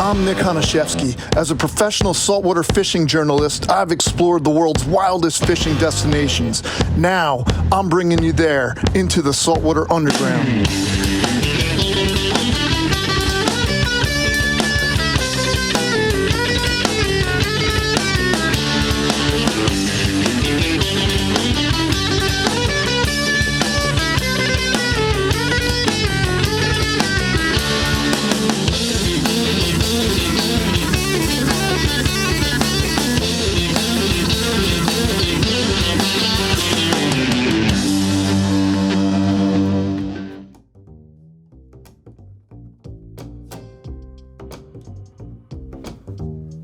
I'm Nick Honashevsky. As a professional saltwater fishing journalist, I've explored the world's wildest fishing destinations. Now, I'm bringing you there, into the saltwater underground.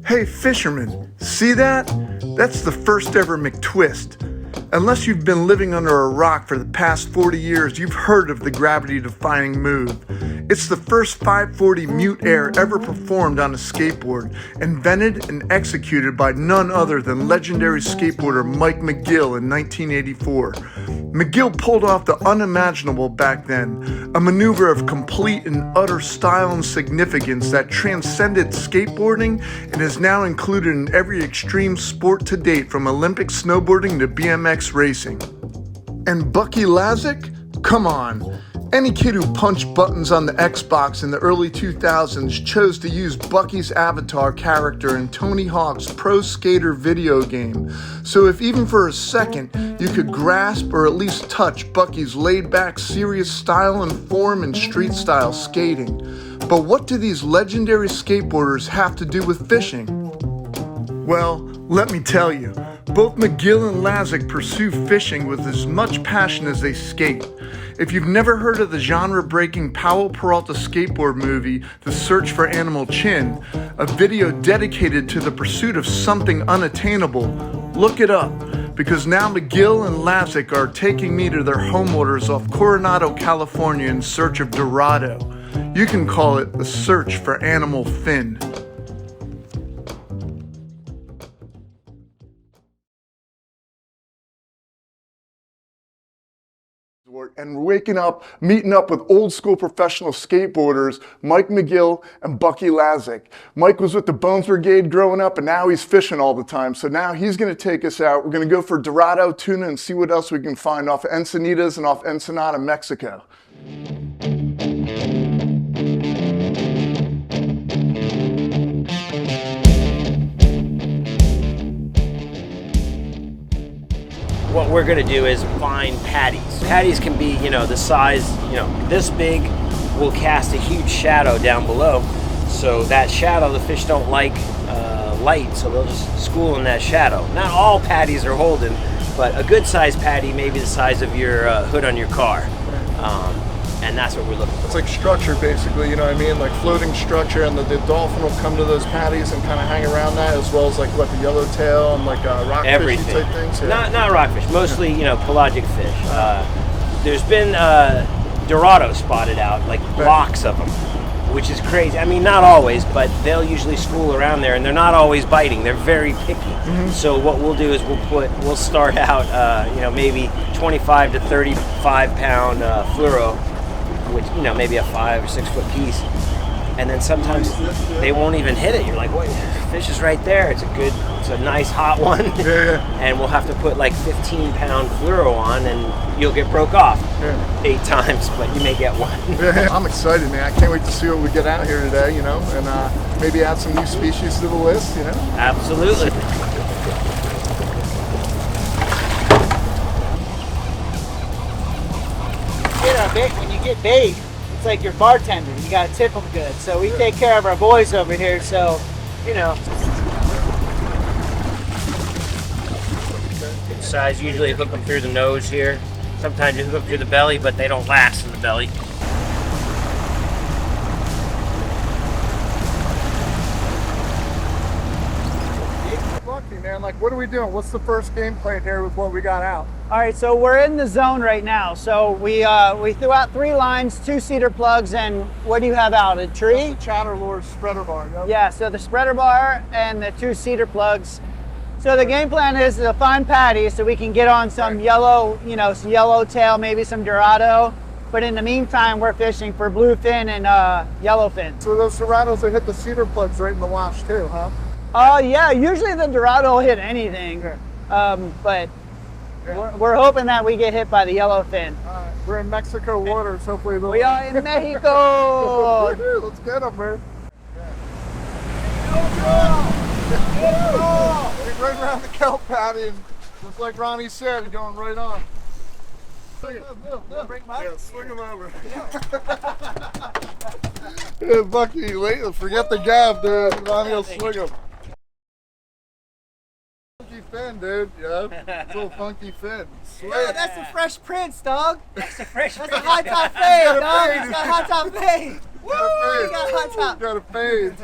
Hey fishermen, see that? That's the first ever McTwist. Unless you've been living under a rock for the past 40 years, you've heard of the gravity-defying move. It's the first 540 mute air ever performed on a skateboard, invented and executed by none other than legendary skateboarder Mike McGill in 1984. McGill pulled off the unimaginable back then, a maneuver of complete and utter style and significance that transcended skateboarding and is now included in every extreme sport to date, from Olympic snowboarding to BMX racing. And Bucky Lasek? Come on. Any kid who punched buttons on the Xbox in the early 2000s chose to use Bucky's avatar character in Tony Hawk's Pro Skater video game. So if even for a second you could grasp or at least touch Bucky's laid-back, serious style and form in street-style skating. But what do these legendary skateboarders have to do with fishing? Well, let me tell you. Both McGill and Lasek pursue fishing with as much passion as they skate. If you've never heard of the genre-breaking Powell Peralta skateboard movie, The Search for Animal Chin, a video dedicated to the pursuit of something unattainable, look it up, because now McGill and Lasek are taking me to their homewaters off Coronado, California in search of Dorado. You can call it the search for Animal Fin. And we're meeting up with old school professional skateboarders, Mike McGill and Bucky Lasek. Mike was with the Bones Brigade growing up, and now he's fishing all the time. So now he's going to take us out. We're going to go for Dorado tuna and see what else we can find off Encinitas and off Ensenada, Mexico. What we're going to do is find patties. Patties can be, the size, this big, will cast a huge shadow down below. So that shadow, the fish don't like light, so they'll just school in that shadow. Not all patties are Holden, but a good sized patty may be the size of your hood on your car. And that's what we're looking for. It's like structure, basically, you know what I mean? Like floating structure, and the dolphin will come to those patties and kind of hang around that, as well as like what, the yellowtail and like rockfish type things? Yeah. Not rockfish, mostly, pelagic fish. There's been Dorado spotted out, like blocks of them, which is crazy. I mean, not always, but they'll usually school around there, and they're not always biting. They're very picky. Mm-hmm. So what we'll do is we'll start out, maybe 25 to 35 pound fluoro, which, maybe a 5 or 6 foot piece. And then sometimes they won't even hit it. You're like, wait, fish is right there. It's a nice hot one. Yeah. And we'll have to put like 15 pound fluoro on, and you'll get broke off 8 times, but you may get one. Yeah, I'm excited, man. I can't wait to see what we get out here today, and maybe add some new species to the list, Absolutely. When you get bait, it's like your bartender. You gotta tip them good. So we take care of our boys over here. So, Good size. Usually hook them through the nose here. Sometimes you hook them through the belly, but they don't last in the belly. Bucky, man, like, what are we doing? What's the first game plan here with what we got out? all right, so we're in the zone right now. So we threw out 3 lines, 2 cedar plugs, and what do you have out? A tree? That's the Chatter Lure spreader bar. Yep. Yeah, so the spreader bar and the 2 cedar plugs. So the game plan is to find patties so we can get on some yellow, some yellow tail, maybe some Dorado. But in the meantime, we're fishing for bluefin and yellowfin. So those Dorados, they hit the cedar plugs right in the wash too, huh? Yeah, usually the Dorado will hit anything, but we're hoping that we get hit by the yellowfin. We're in Mexico waters, hopefully they'll... We are in Mexico! Let's get them, man. Right around the kelp patty, and just like Ronnie said, he's going right on. Yeah, swing him over. Yeah, Bucky, wait, forget the gab, dude. Ronnie will swing him. Funky fin, dude. Yeah, it's a little funky fin. Sweet. Yeah, that's the Fresh Prince, dog. That's the fresh. That's a high top fade, dog. He's got a high top fade. Woo! He's got a high top. Got a fade.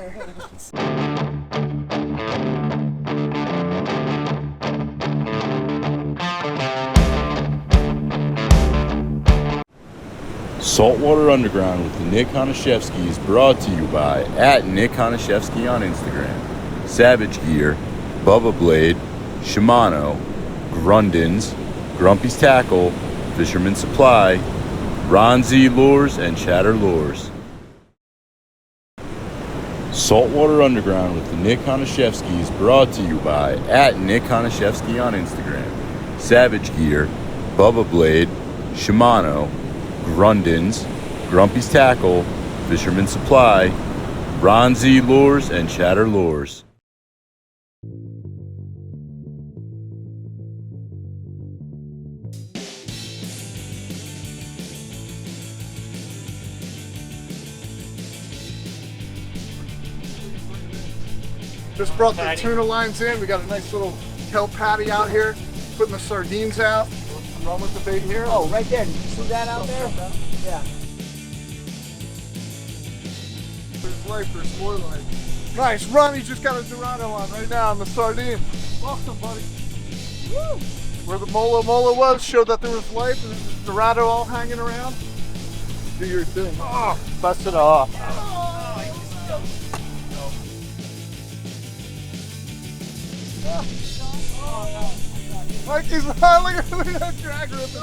Saltwater Underground with Nick Honashevsky is brought to you by @Nick Honashevsky on Instagram, Savage Gear, Bubba Blade, Shimano, Grundens, Grumpy's Tackle, Fisherman Supply, Ron Z Lures, and Chatter Lures. Saltwater Underground with Nick Honashevsky is brought to you by @Nick Honashevsky on Instagram, Savage Gear, Bubba Blade, Shimano, Grundens, Grumpy's Tackle, Fisherman Supply, Ron Z Lures, and Chatter Lures. Just brought the tuna lines in. We got a nice little kelp patty out here. Putting the sardines out. Run with the bait here. Oh, right there. Did you see that out there? Yeah. There's life, there's more life. Nice. Ronnie just got a Dorado on right now on the sardine. Awesome, buddy. Woo! Where the mola was showed that there was life, and there's a Dorado all hanging around. Do your thing. Oh, bust it off. Mikey's look at that drag ripper.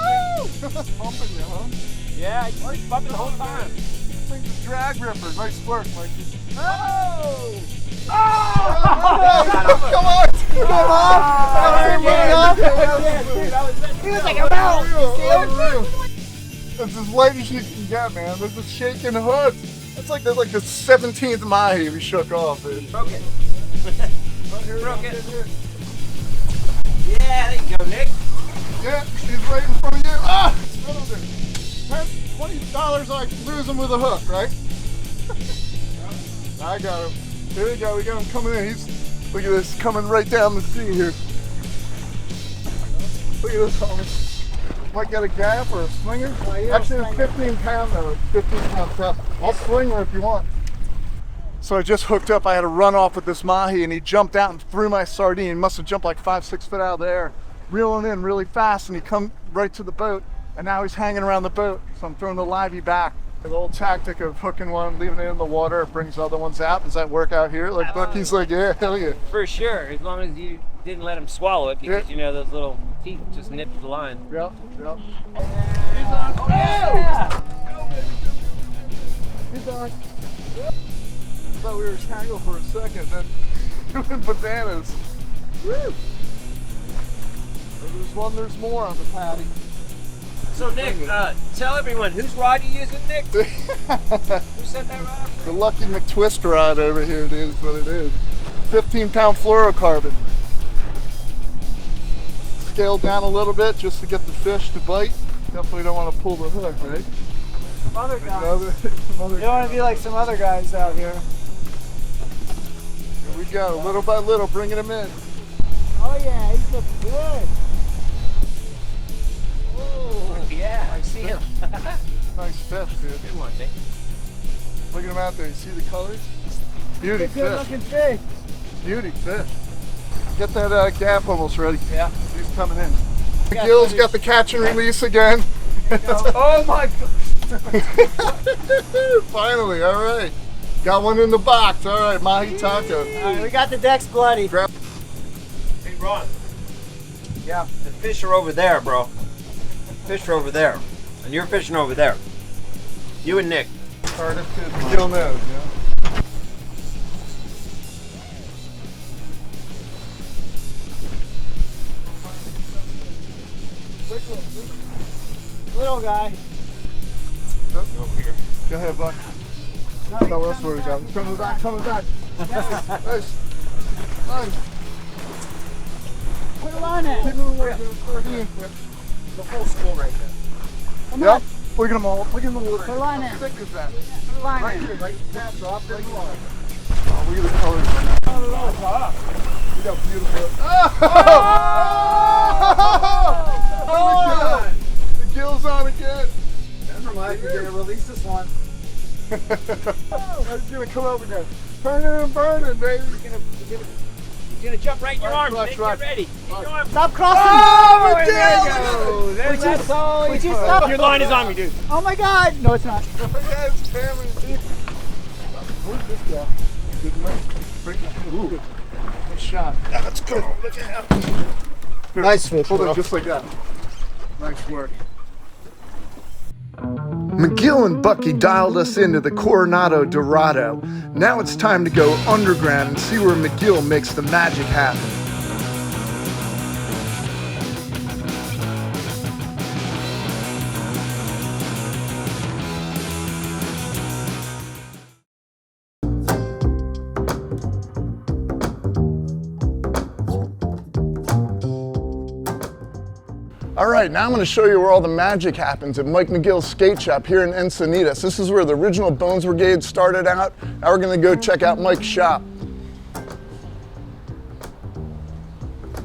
Pumping you, huh? Yeah, he's bumping the whole time. This thing's a drag ripper. Nice work, Mikey. Oh! Come on! He was like a mouse. It's as light as you can get, man. There's a shaking hood. That's like there's like the 17th mahi we shook off, dude. Broke it. Broke it. Yeah, there you go, Nick. Yeah, he's right in front of you. Ah! $20, I lose him with a hook, right? I got him. Here we go. We got him coming in. Look at this, coming right down the sea here. Look at this, homie. Might get a gap or a swinger. Actually, it's 15 pound though. 15 pound test. I'll swing her if you want. So I just hooked up. I had to run off with this mahi, and he jumped out and threw my sardine. He must have jumped like 5-6 feet out of the air, reeling in really fast, and he come right to the boat. And now he's hanging around the boat. So I'm throwing the livey back. The old tactic of hooking one, leaving it in the water, it brings other ones out. Does that work out here? Like Bucky's like, yeah, hell yeah. For sure, as long as you didn't let him swallow it, because you know those little teeth just nipped the line. Yep. He's on. Oh, yeah. He's on. I thought we were tangled for a second, then doing bananas. Woo! There's one, there's more on the patty. So Nick, tell everyone, whose rod you using, Nick? Who set that rod up? The Lucky McTwist rod over here, dude, is what it is. 15 pound fluorocarbon. Scaled down a little bit just to get the fish to bite. Definitely don't want to pull the hook, right? Some other guys. You don't want to be like some other guys out here. Here we go, little by little, bringing him in. Oh yeah, he's looking good. Oh, yeah, I see him. Nice fish, dude. Good one, Nick. Look at him out there. You see the colors? Beauty Good fish. looking fish. Beauty fish. Get that gap almost ready. Yeah. He's coming in. McGill's got the catch and release again. Oh my god. Finally, all right. Got one in the box. All right, mahi taco. All right, we got the deck's bloody. Grab. Hey, Ron. Yeah. The fish are over there, bro. Fish are over there. And you're fishing over there. You and Nick. McGill knows, yeah. Little guy. Go ahead, Buck. Tell us where we go. Coming back, coming back. Nice. Nice. Put a line in. The whole school right there. Come Yep. on. Look at them all. Look at the water. Put a line in. How thick is that? Put a line Right in. here, right? Taps off. Right here. Oh, look at the colors. Look how beautiful. Oh! The gill's on again. Never mind, you're going to release this one. It's gonna come over again. Burning, baby. He's gonna jump right in your arms. Nick, get ready. In your arms. Stop crossing. Oh, There you go. There's that. Would you stop? Your line is on me, dude. Oh my God. No, it's not. Yes, family. Where's this guy? Good man. Ooh. Nice shot. Let's go. Look at him. Nice fish. Hold it just like that. Nice work. McGill and Bucky dialed us into the Coronado Dorado. Now it's time to go underground and see where McGill makes the magic happen. All right, now I'm going to show you where all the magic happens at Mike McGill's skate shop here in Encinitas. This is where the original Bones Brigade started out. Now we're going to go check out Mike's shop.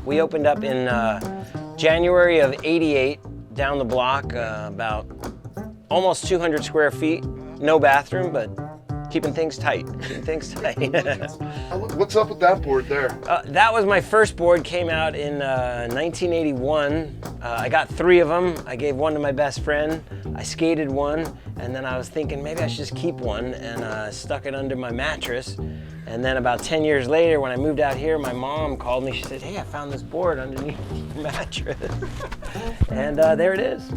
We opened up in January of '88 down the block, about almost 200 square feet. No bathroom, but keeping things tight. What's up with that board there? That was my first board, came out in 1981. I got 3 of them. I gave one to my best friend. I skated one, and then I was thinking maybe I should just keep one, and stuck it under my mattress. And then about 10 years later, when I moved out here, my mom called me. She said, "Hey, I found this board underneath your mattress." And there it is.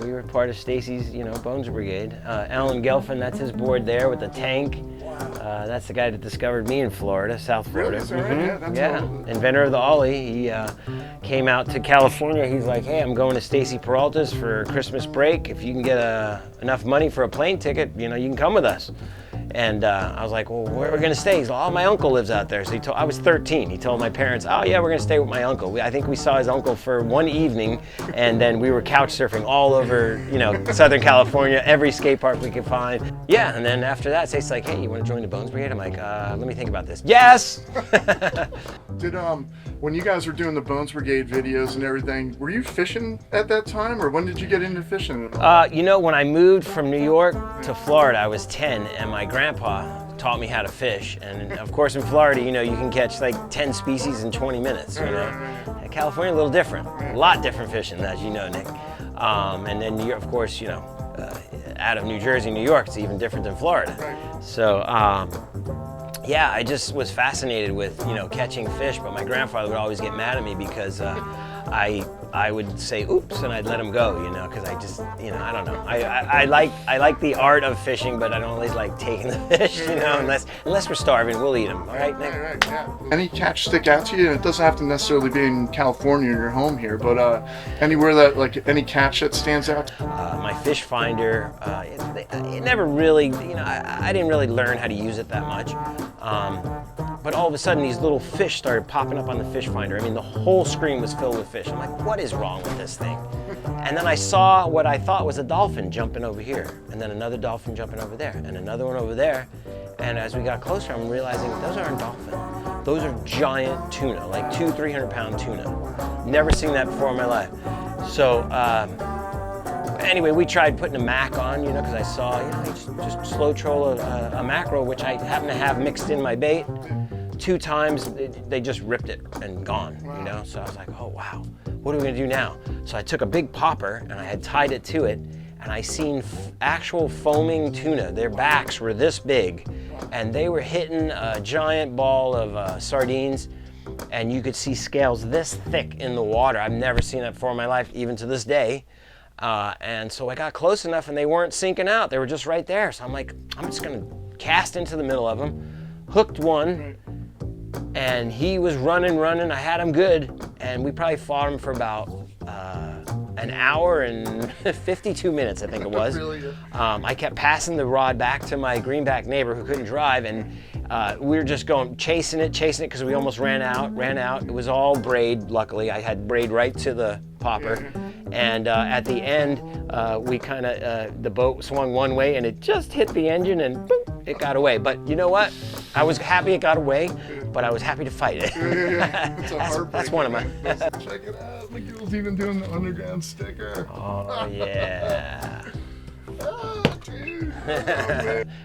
We were part of Stacy's, Bones Brigade. Alan Gelfin, that's his board there with the tank. That's the guy that discovered me in Florida, South Florida. Really? Yeah, inventor of the Ollie. He came out to California. He's like, "Hey, I'm going to Stacy Peralta's for Christmas break. If you can get enough money for a plane ticket, you can come with us." And I was like, "Well, where are we gonna stay?" He's like, "Oh, my uncle lives out there." So I was 13. He told my parents, "Oh yeah, we're gonna stay with my uncle." I think we saw his uncle for one evening, and then we were couch surfing all over, Southern California, every skate park we could find. Yeah, and then after that, Stacy's like, "Hey, you wanna join the Bones Brigade?" I'm like, "Let me think about this." Yes! Did when you guys were doing the Bones Brigade videos and everything, were you fishing at that time, or when did you get into fishing? When I moved from New York to Florida, I was 10, and my grandpa taught me how to fish. And of course, in Florida, you can catch like 10 species in 20 minutes. In California, a little different, a lot different fishing, as you know, Nick. And then, of course, out of New Jersey, New York, it's even different than Florida. So. Yeah, I just was fascinated with, catching fish, but my grandfather would always get mad at me because I would say oops and I'd let him go, because I just, I don't know. I like the art of fishing, but I don't always like taking the fish, unless we're starving, we'll eat them. All right, Nick? Right, yeah. Any catch stick out to you? It doesn't have to necessarily be in California or your home here, but anywhere that, like, any catch that stands out? My fish finder, it never really, I didn't really learn how to use it that much. But all of a sudden, these little fish started popping up on the fish finder. I mean, the whole screen was filled with fish. I'm like, what is wrong with this thing? And then I saw what I thought was a dolphin jumping over here, and then another dolphin jumping over there, and another one over there. And as we got closer, I'm realizing those aren't dolphins. Those are giant tuna, like 200-300-pound tuna. Never seen that before in my life. So anyway, we tried putting a mac on, because I saw, just slow troll a mackerel, which I happen to have mixed in my bait. 2 times, they just ripped it and gone, So I was like, oh, wow, what are we gonna do now? So I took a big popper and I had tied it to it, and I seen actual foaming tuna. Their backs were this big, and they were hitting a giant ball of sardines, and you could see scales this thick in the water. I've never seen that before in my life, even to this day. And so I got close enough and they weren't sinking out. They were just right there. So I'm like, I'm just gonna cast into the middle of them, hooked one, and he was running. I had him good, and we probably fought him for about an hour and 52 minutes, I think it was. I kept passing the rod back to my greenback neighbor who couldn't drive, and we were just going, chasing it, because we almost ran out. It was all braid, luckily. I had braid right to the popper. And at the end, we kind of, the boat swung one way and it just hit the engine and boom, it got away. But you know what? I was happy it got away, but I was happy to fight it. That's one of my... Check it out. McGill's even doing the underground sticker. Oh, yeah. Oh, dude.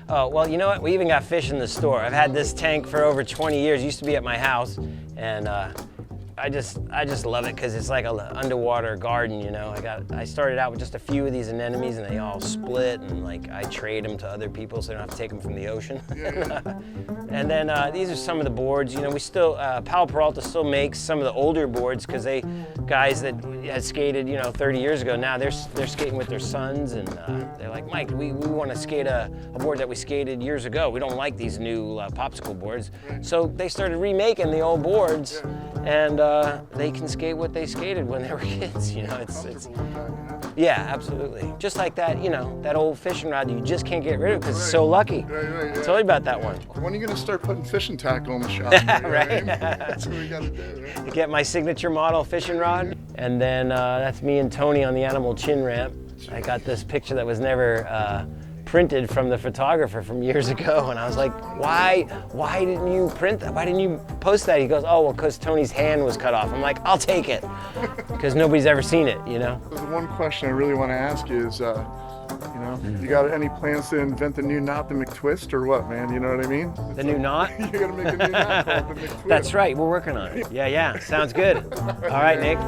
Oh, well, you know what? We even got fish in the store. I've had this tank for over 20 years. It used to be at my house, and I just love it because it's like an underwater garden, you know. I started out with just a few of these anemones, and they all split, and like I trade them to other people so they don't have to take them from the ocean. And then these are some of the boards. You know, we still Pal Peralta still makes some of the older boards because guys that had skated, you know, 30 years ago, now they're skating with their sons, and they're like, Mike, we want to skate a board that we skated years ago. We don't like these new popsicle boards. So they started remaking the old boards, and they can skate what they skated when they were kids. You know, it's yeah, absolutely. Just like that, you know, that old fishing rod you just can't get rid of because it's so lucky. Right. Tell you about that one. When are you gonna start putting fishing tackle in the shop? Right. That's what we gotta do. Right? Get my signature model fishing rod, and then that's me and Tony on the Animal Chin Ramp. I got this picture that was never printed from the photographer from years ago, and I was like, why didn't you print that? Why didn't you post that? He goes, oh, well, because Tony's hand was cut off. I'm like, I'll take it, because nobody's ever seen it, you know? The one question I really want to ask you is, you know, you got any plans to invent the new knot, the McTwist, or what, man? You know what I mean? The new knot? You're gonna make a new knot called the McTwist. That's right, we're working on it. Yeah, sounds good. All right, Nick.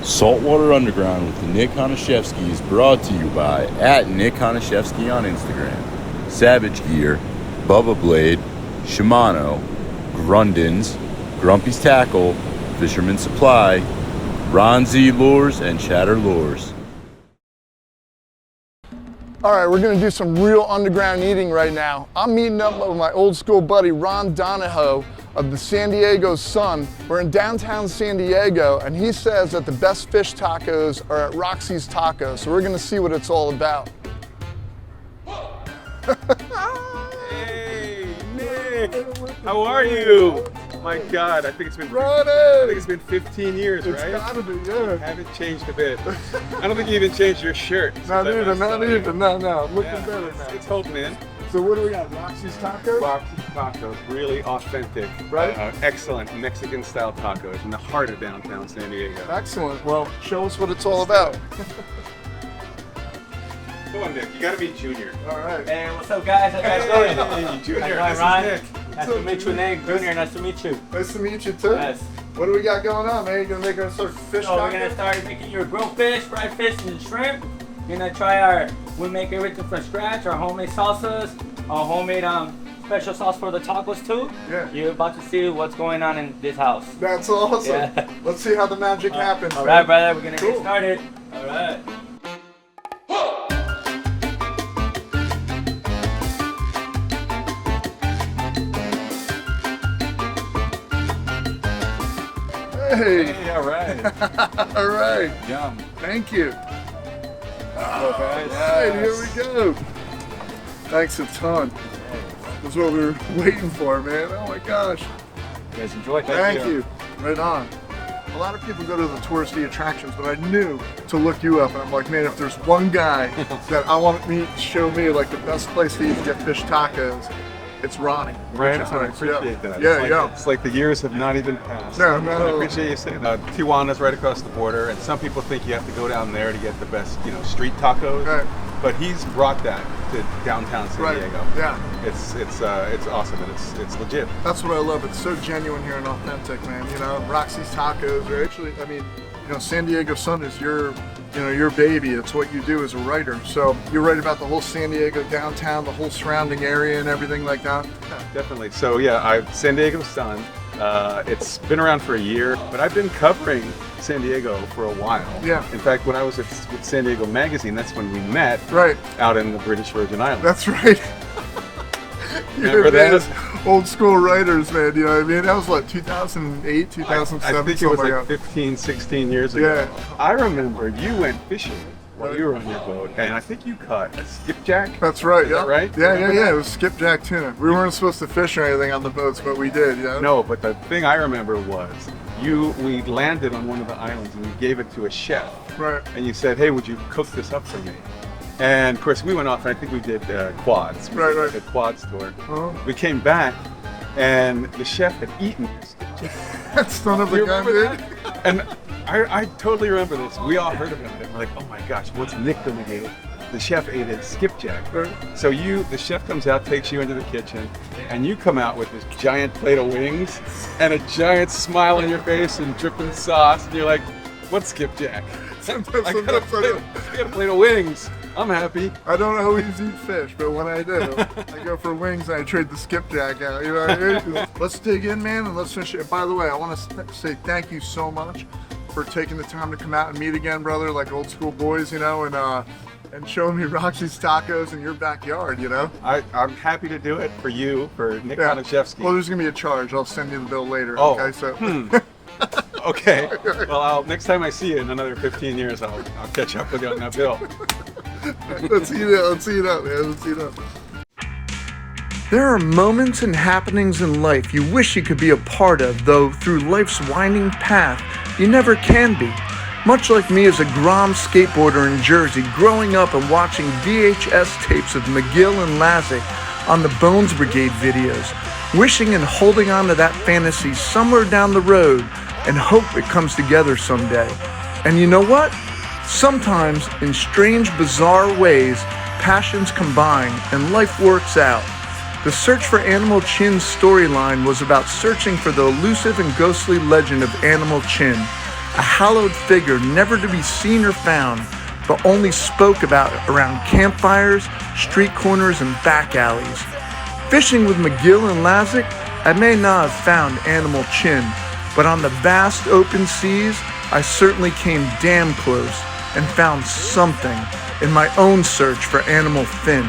Saltwater Underground with the Nick Honashevsky is brought to you by @Nick Honashevsky on Instagram, Savage Gear, Bubba Blade, Shimano, Grundens, Grumpy's Tackle, Fisherman Supply, Ron Z Lures, and Chatter Lures. All right, we're gonna do some real underground eating right now. I'm meeting up with my old school buddy, Ron Donahoe of the San Diego Sun. We're in downtown San Diego, and he says that the best fish tacos are at Roxy's Tacos, so we're gonna see what it's all about. Hey, Nick, how are you? My God, I think it's been 15 years, It's right? gotta be, yeah. Haven't changed a bit. I don't think you even changed your shirt. Not even, no. Looking Yeah, better now. it's holding in. So what do we got, Roxy's Tacos? Roxy tacos, really authentic, Right. Excellent Mexican-style tacos in the heart of downtown San Diego. Excellent, well, show us what it's all about. Come on, Nick, you gotta meet Junior. All right. Hey, what's up, guys? How you guys doing? Hey, Junior, Hi, this Ron. is Nick. Nice to meet you, Nick. Junior, nice to meet you. Nice to meet you too. Yes. What do we got going on, man? You gonna make us sort of fish So we're tacos? gonna start making your grilled fish, fried fish, and shrimp. You're gonna try we make everything from scratch, our homemade salsas, our homemade special sauce for the tacos too. Yeah. You're about to see what's going on in this house. That's awesome. Yeah. Let's see how the magic happens. All man. right, brother, we're gonna Cool. get started. All right. Hey, all right. all right. Yum. Thank you. Hello, guys. All right, here we go. Thanks a ton. That's what we were waiting for, man. Oh my gosh. You guys enjoy. Thank you. Right on. A lot of people go to the touristy attractions, but I knew to look you up, and I'm like, man, if there's one guy that I want me to show me like the best place to eat and get fish tacos, it's Ronnie. Right, Which is I nice. appreciate that. Yeah. It's like the years have not even passed. No. I appreciate you saying that. Tijuana's right across the border, and some people think you have to go down there to get the best, street tacos. Right. But he's brought that to downtown San Right. Diego. Yeah. It's awesome, and it's legit. That's what I love. It's so genuine here and authentic, man. Roxy's Tacos are actually, San Diego Sun is your you know, your baby. It's what you do as a writer. So you write about the whole San Diego downtown, the whole surrounding area and everything like that? Yeah, definitely. So yeah, San Diego Sun. It's been around for a year, but I've been covering San Diego for a while. Yeah. In fact, when I was with San Diego Magazine, that's when we met. Right. Out in the British Virgin Islands. That's right. Remember that? Old school writers, man, you know what I mean? That was what, 2008, 2007? I think it was like 15, 16 years ago. Yeah. I remember you went fishing while you were on your boat, and I think you caught a skipjack. That's right, Is yeah. that right? Yeah. It was skipjack tuna. We weren't supposed to fish or anything on the boats, but we did, you know? No, but the thing I remember was we landed on one of the islands and we gave it to a chef. Right. And you said, hey, would you cook this up for me? And of course we went off and I think we did quads. We did like a quads tour. Uh-huh. We came back and the chef had eaten your skipjack. That son of Do a you gun, remember dude. that? And I totally remember this. We all heard about it. We're like, oh my gosh, what's Nick gonna do? The chef ate his skipjack. Right. So the chef comes out, takes you into the kitchen, and you come out with this giant plate of wings and a giant smile on your face and dripping sauce, and you're like, what's skipjack? I got a plate of wings. I'm happy. I don't always eat fish, but when I do, I go for wings and I trade the skipjack out. You know what I mean? Let's dig in, man, and let's finish it. By the way, I want to say thank you so much for taking the time to come out and meet again, brother, like old school boys, you know, and showing me Roxy's tacos in your backyard, you know? I'm happy to do it for you, for Nick Konashevsky. Well, there's going to be a charge. I'll send you the bill later. Oh. Okay, so. Okay. Well, next time I see you in another 15 years, I'll catch up with you on that bill. Let's eat it up, man. Let's eat it up. There are moments and happenings in life you wish you could be a part of, though through life's winding path, you never can be. Much like me as a Grom skateboarder in Jersey, growing up and watching VHS tapes of McGill and Lasek on the Bones Brigade videos, wishing and holding on to that fantasy somewhere down the road and hope it comes together someday. And you know what? Sometimes, in strange, bizarre ways, passions combine and life works out. The Search for Animal Chin's storyline was about searching for the elusive and ghostly legend of Animal Chin, a hallowed figure never to be seen or found, but only spoke about around campfires, street corners, and back alleys. Fishing with McGill and Lasek, I may not have found Animal Chin, but on the vast open seas, I certainly came damn close and found something in my own search for Animal Fin.